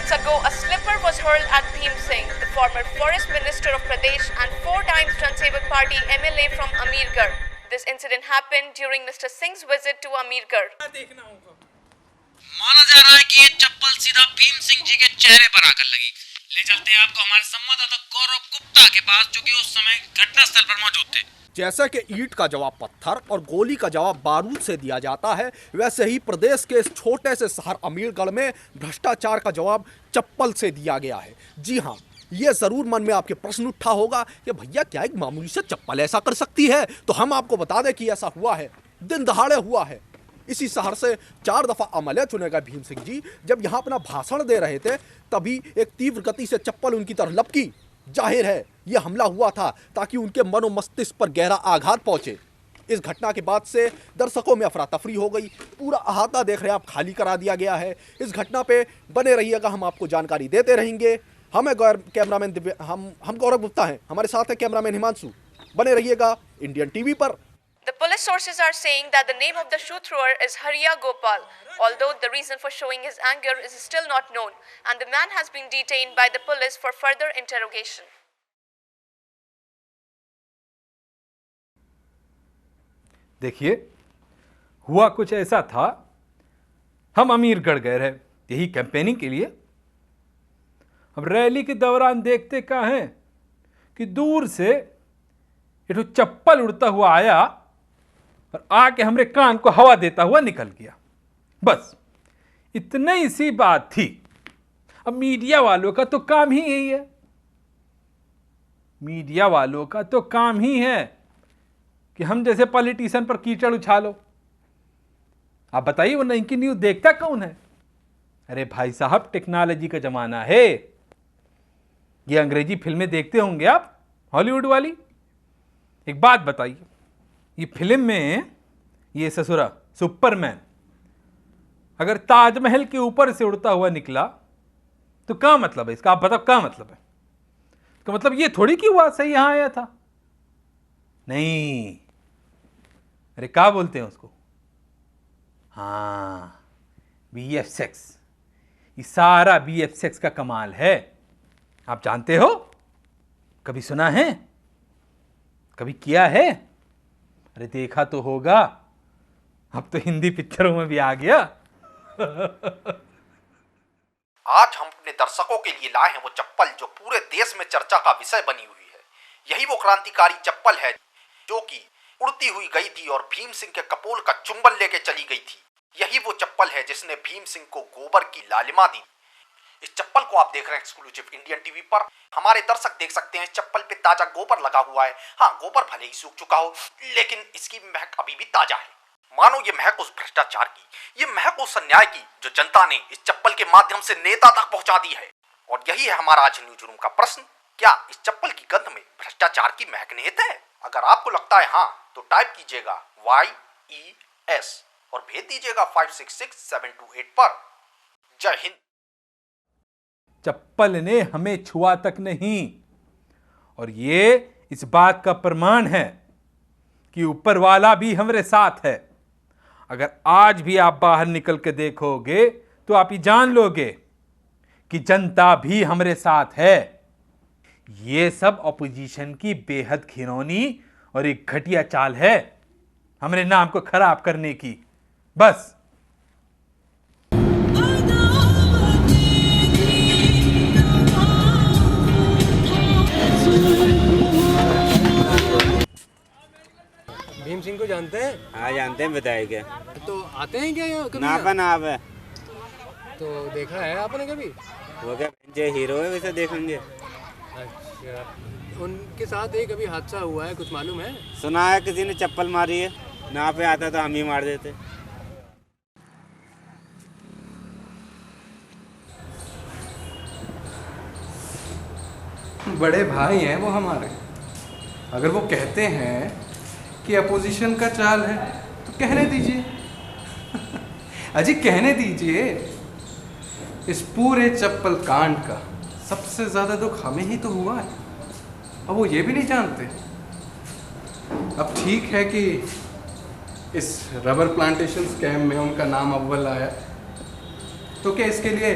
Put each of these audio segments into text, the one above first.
months ago, a slipper was hurled at Bhim Singh, the former Forest Minister of Pradesh and 4 times Jan Sevak Party MLA from Amirgarh. This incident happened during Mr. Singh's visit to Amirgarh. माना जा रहा है कि ये चप्पल सीधा भीम सिंह जी के चेहरे पर आकर लगी। ले चलते हैं आपको हमारे संवाददाता गौरव गुप्ता के पास, जो कि उस समय घटनास्थल पर मौजूद थे। जैसा कि ईंट का जवाब पत्थर और गोली का जवाब बारूद से दिया जाता है, वैसे ही प्रदेश के इस छोटे से शहर अमीरगढ़ में भ्रष्टाचार का जवाब चप्पल से दिया गया है। जी हाँ, ये जरूर मन में आपके प्रश्न उठा होगा कि भैया क्या एक मामूली से चप्पल ऐसा कर सकती है? तो हम आपको बता दें कि ऐसा हुआ है, दिन दहाड़े हुआ है। इसी शहर से 4 दफा एमएलए चुने गए भीम सिंह जी जब यहाँ अपना भाषण दे रहे थे, तभी एक तीव्र गति से चप्पल उनकी तरफ लपकी। जाहिर है यह हमला हुआ था ताकि उनके मनो मस्तिष्क पर गहरा आघात पहुंचे। इस घटना के बाद से दर्शकों में अफरा तफरी हो गई। पूरा अहाता देख रहे हैं आप, खाली करा दिया गया है। इस घटना पे बने रहिएगा, हम आपको जानकारी देते रहेंगे। हमें कैमरामैन हम गौरव गुप्ता हैं, हमारे साथ है कैमरामैन हिमांशु। बने रहिएगा इंडियन टीवी पर। The police sources are saying that the name of the shoe thrower is Hariya Gopal, although the reason for showing his anger is still not known, and the man has been detained by the police for further interrogation. देखिए, हुआ कुछ ऐसा था, हम अमीरगढ़ गए रहे यही campaigning के लिए। अब रैली के दौरान देखते क्या हैं कि दूर से एक चप्पल उड़ता हुआ आया और आके हमरे कान को हवा देता हुआ निकल गया। बस इतनी ही सी बात थी। अब मीडिया वालों का तो काम ही यही है, मीडिया वालों का तो काम ही है कि हम जैसे पॉलिटिशियन पर कीचड़ उछालो। आप बताइए वो नई न्यूज़ देखता कौन है? अरे भाई साहब, टेक्नोलॉजी का जमाना है। ये अंग्रेजी फिल्में देखते होंगे आप, हॉलीवुड वाली। एक बात बताइए, ये फिल्म में ये ससुरा सुपरमैन अगर ताजमहल के ऊपर से उड़ता हुआ निकला तो क्या मतलब है इसका? आप बताओ क्या मतलब है? तो मतलब ये थोड़ी कि हुआ सही यहां आया था। नहीं, अरे क्या बोलते हैं उसको? हाँ, VFX। ये सारा VFX का कमाल है। आप जानते हो? कभी सुना है? कभी किया है? अरे देखा तो होगा, अब तो हिंदी पिक्चरों में भी आ गया। आज हम अपने दर्शकों के लिए लाए हैं वो चप्पल जो पूरे देश में चर्चा का विषय बनी हुई है। यही वो क्रांतिकारी चप्पल है जो कि उड़ती हुई गई थी और भीम सिंह के कपोल का चुंबन लेके चली गई थी। यही वो चप्पल है जिसने भीम सिंह को गोबर की लालिमा दी। इस चप्पल को आप देख रहे हैं एक्सक्लूसिव इंडियन टीवी पर। हमारे दर्शक देख सकते हैं इस चप्पल पे ताजा गोबर लगा हुआ है। हाँ, गोबर भले ही सूख चुका हो, लेकिन इसकी महक अभी भी ताजा है। मानो ये महक उस भ्रष्टाचार की, ये महक उस अन्याय की जो जनता ने इस चप्पल के माध्यम से नेता तक पहुंचा दी है। और यही है हमारा आज न्यूज रूम का प्रश्न, क्या इस चप्पल की गंध में भ्रष्टाचार की महक निहित है? अगर आपको लगता है हाँ, तो टाइप कीजिएगा YES और भेज दीजिएगा 566728 पर। जय हिंद। चप्पल ने हमें छुआ तक नहीं, और ये इस बात का प्रमाण है कि ऊपर वाला भी हमारे साथ है। अगर आज भी आप बाहर निकल के देखोगे तो आप ही जान लोगे कि जनता भी हमारे साथ है। ये सब ऑपोजिशन की बेहद घिनौनी और एक घटिया चाल है हमारे नाम को खराब करने की। बस भीम सिंह को जानते हैं? हाँ जानते हैं, बताए क्या? तो आते हैं क्या यहाँ कभी? नाप है तो देखा है आपने कभी? वो क्या जो हीरो है वैसे देखेंगे। अच्छा, उनके साथ एक अभी हादसा हुआ है, कुछ मालूम है? सुना है किसी ने चप्पल मारी है, ना पे आता तो हम ही मार देते। बड़े भाई हैं वो हमारे। अगर वो कहते हैं कि अपोजिशन का चाल है तो कहने दीजिए। अजी कहने दीजिए। इस पूरे चप्पल कांड का सबसे ज़्यादा दुख हमें ही तो हुआ है, अब वो ये भी नहीं जानते। अब ठीक है कि इस रबर प्लांटेशन स्कैम में उनका नाम अव्वल आया, तो क्या इसके लिए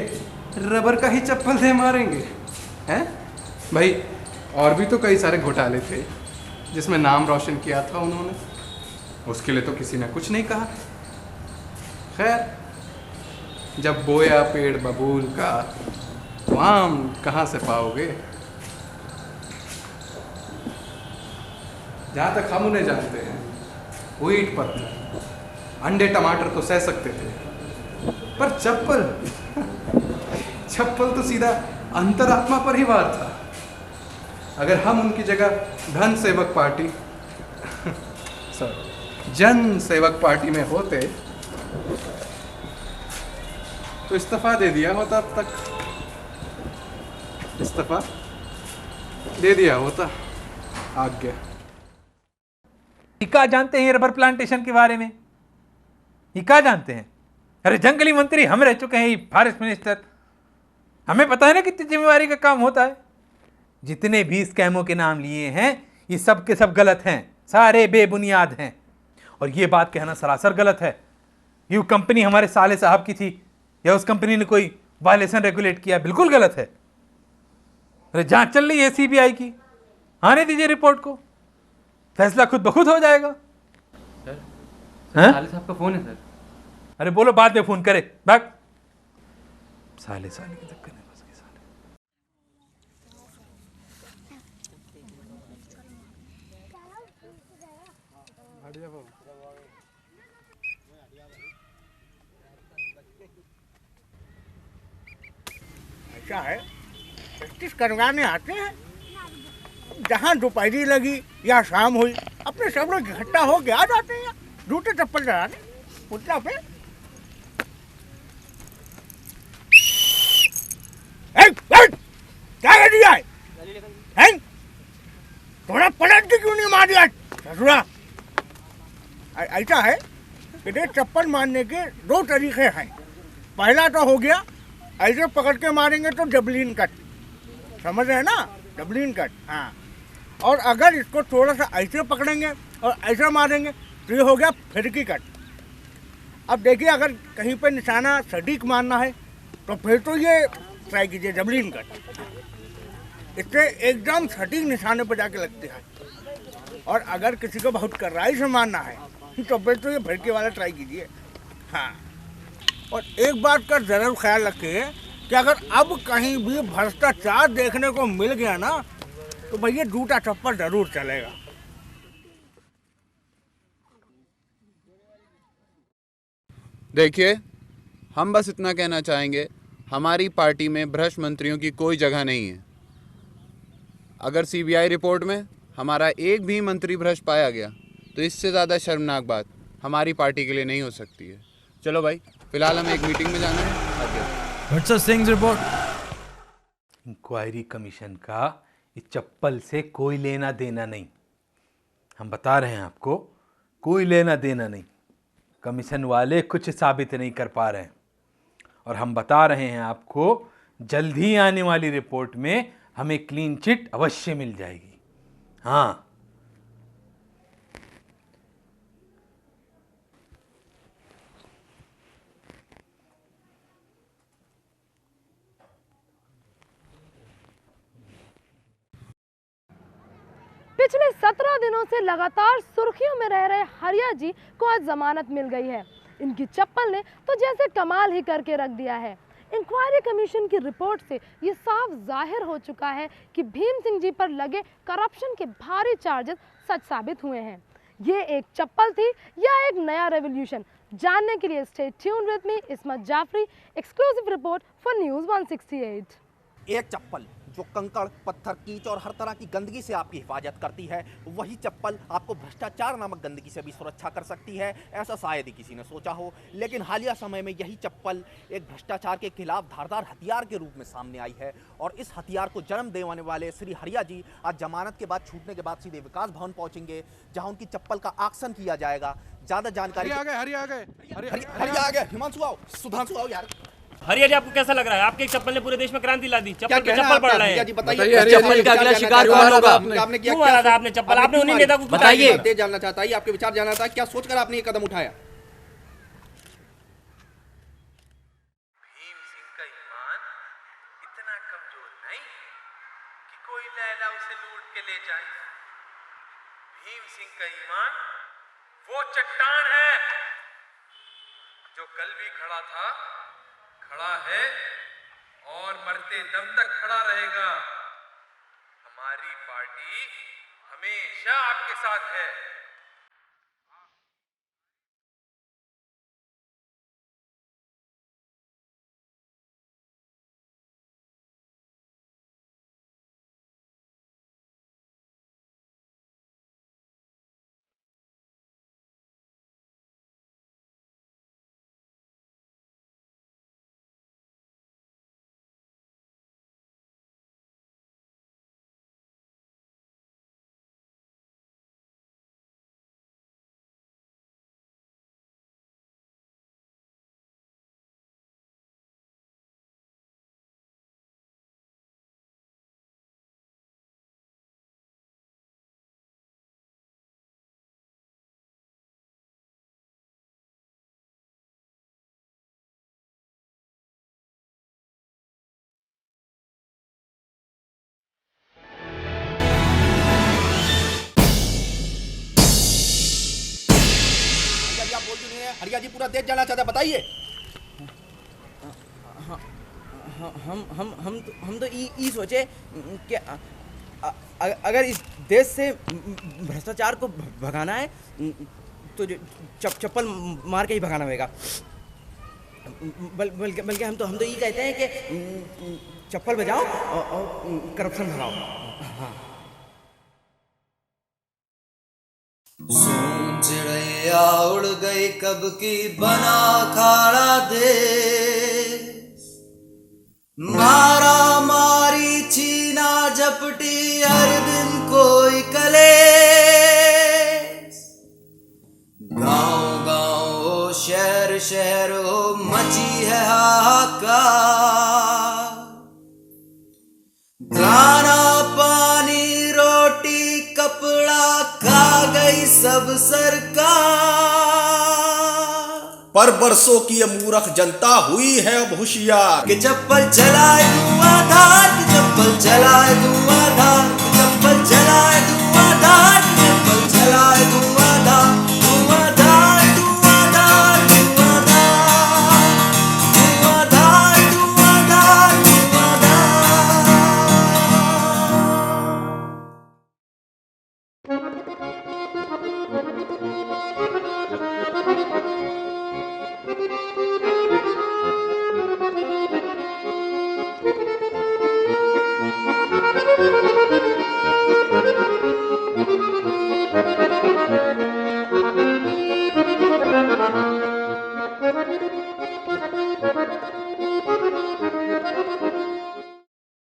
रबर का ही चप्पल दे मारेंगे हैं भाई? और भी तो कई सारे घोटाले थे जिसमें नाम रोशन किया था उन्होंने, उसके लिए तो किसी ने कुछ नहीं कहा। खैर, जब बोया पेड़ बबूल का तो आम कहाँ से पाओगे? जहाँ तक हम उन्हें जानते हैं, वो ईंट पत्थर अंडे टमाटर तो सह सकते थे, पर चप्पल चप्पल तो सीधा अंतरात्मा पर ही वार था। अगर हम उनकी जगह धन सेवक पार्टी सॉरी जन सेवक पार्टी में होते तो इस्तीफा दे दिया होता। अब तक इस्तीफा दे दिया होता। आज्ञा। ये क्या जानते हैं रबर प्लांटेशन के बारे में? ये क्या जानते हैं? अरे जंगली मंत्री हम रह चुके हैं, ये फॉरेस्ट मिनिस्टर। हमें पता है ना कितनी जिम्मेवारी का काम होता है। जितने भी स्कैमों के नाम लिए हैं ये सब के सब गलत हैं, सारे बेबुनियाद हैं। और ये बात कहना सरासर गलत है। ये कंपनी हमारे साले साहब की थी या उस कंपनी ने कोई वायलेशन रेगुलेट किया, बिल्कुल गलत है। अरे जांच चल रही है सीबीआई की, आने दीजिए रिपोर्ट को, फैसला खुद ब खुद हो जाएगा। साले साहब का फोन है सर। अरे बोलो, बाद में फोन करे। भाग साले साले के चक्कर में फंस गए साले। ऐसा है, प्रैक्टिस करवाने आते हैं। जहाँ दोपहरी लगी या शाम हुई, अपने सब लोग इकट्ठा हो के आ जाते हैं जूते चप्पल चढ़ाने पुतला पे। क्या कर दिया है? थोड़ा पलट के क्यों नहीं मार दिया ससुरा? ऐसा है कि देख, चप्पल मारने के दो तरीके हैं। पहला तो हो गया ऐसे पकड़ के मारेंगे तो जबलीन कट, समझ रहे हैं ना? जबलीन कट। हाँ, और अगर इसको थोड़ा सा ऐसे पकड़ेंगे और ऐसे मारेंगे तो ये हो गया फिरकी कट। अब देखिए, अगर कहीं पे निशाना सटीक मारना है तो फिर तो ये ट्राई कीजिए जबलीन कट। इससे एकदम सटीक निशाने पर जाके लगती है। और अगर किसी को बहुत कड़ाई से मारना है तो फिर तो ये फिरकी वाला ट्राई कीजिए। हाँ, और एक बात का जरूर ख्याल रखिए कि अगर अब कहीं भी भ्रष्टाचार देखने को मिल गया ना तो भैया जूता चप्पल जरूर चलेगा। देखिए, हम बस इतना कहना चाहेंगे, हमारी पार्टी में भ्रष्ट मंत्रियों की कोई जगह नहीं है। अगर सीबीआई रिपोर्ट में हमारा एक भी मंत्री भ्रष्ट पाया गया तो इससे ज़्यादा शर्मनाक बात हमारी पार्टी के लिए नहीं हो सकती है। चलो भाई, फिलहाल हमें एक मीटिंग में जाना है। सिंह रिपोर्ट। इंक्वायरी कमीशन का इस चप्पल से कोई लेना देना नहीं। हम बता रहे हैं आपको, कोई लेना देना नहीं। कमीशन वाले कुछ साबित नहीं कर पा रहे हैं। और हम बता रहे हैं आपको, जल्द ही आने वाली रिपोर्ट में हमें क्लीन चिट अवश्य मिल जाएगी। हाँ, पिछले 17 दिनों से लगातार सुर्खियों में रह रहे हरिया जी को आज जमानत मिल गई है। इनकी चप्पल ने तो जैसे कमाल ही करके रख दिया है। इंक्वायरी कमीशन की रिपोर्ट से ये साफ जाहिर हो चुका है कि भीम सिंह जी पर लगे करप्शन के भारी चार्जेस सच साबित हुए हैं। ये एक चप्पल थी या एक नया रेवोल्यूशन? जानने के लिए stay tuned with me, Ismat Jafri, exclusive report for news 168। एक चप्पल जो कंकड़, पत्थर, कीच और हर तरह की गंदगी से आपकी हिफाजत करती है, वही चप्पल आपको भ्रष्टाचार नामक गंदगी से भी सुरक्षा कर सकती है। ऐसा शायद ही किसी ने सोचा हो, लेकिन हालिया समय में यही चप्पल एक भ्रष्टाचार के खिलाफ धारदार हथियार के रूप में सामने आई है। और इस हथियार को जन्म देने वाले श्री हरिया जी आज जमानत के बाद, छूटने के बाद सीधे विकास भवन पहुंचेंगे, जहां उनकी चप्पल का ऑक्शन किया जाएगा। ज्यादा जानकारी हरिया आ गए। हिमांशु आओ, सुधांशु आओ यार। हरिया जी, आपको कैसा लग रहा है? आपके एक चप्पल ने पूरे देश में क्रांति ला दी। चप्पल पे चप्पल पड़ रहे हैं। बताइए, चप्पल का अगला शिकार कौन होगा? आपने क्यों मारा था आपने चप्पल? आपने उन्हीं नेता को बताइए, दे जानना चाहता है, आपके विचार जानना था, क्या सोचकर आपने ये कदम उठाया? भीम सिंह का ईमान इतना कमजोर नहीं कि कोई लैला उसे लूट के ले जाए। भीम सिंह का ईमान वो चट्टान है जो कल भी खड़ा था, खड़ा है और मरते दम तक खड़ा रहेगा। हमारी पार्टी हमेशा आपके साथ है। हरिया जी पूरा देश जाना चाहता, बताइए। हम तो ये सोचे कि अगर इस देश से भ्रष्टाचार को भगाना है तो जो चप्पल मार के ही भगाना होगा। बल्कि हम तो ये कहते हैं कि चप्पल बजाओ और करप्शन भगाओ। हाँ। चिड़ैया उड़ गई कब की बना खाड़ा देश, मारा मारी छीना झपटी हर दिन कोई कलेश। गांव गांव हो शहर शहर हो मची है हाहाकार। खाना पानी रोटी कपड़ा खा गई सब सरकार। पर बरसों की ये मूर्ख जनता हुई है अब होशियार कि चप्पल चलाए धुआंधार, कि चप्पल चलाए धुआं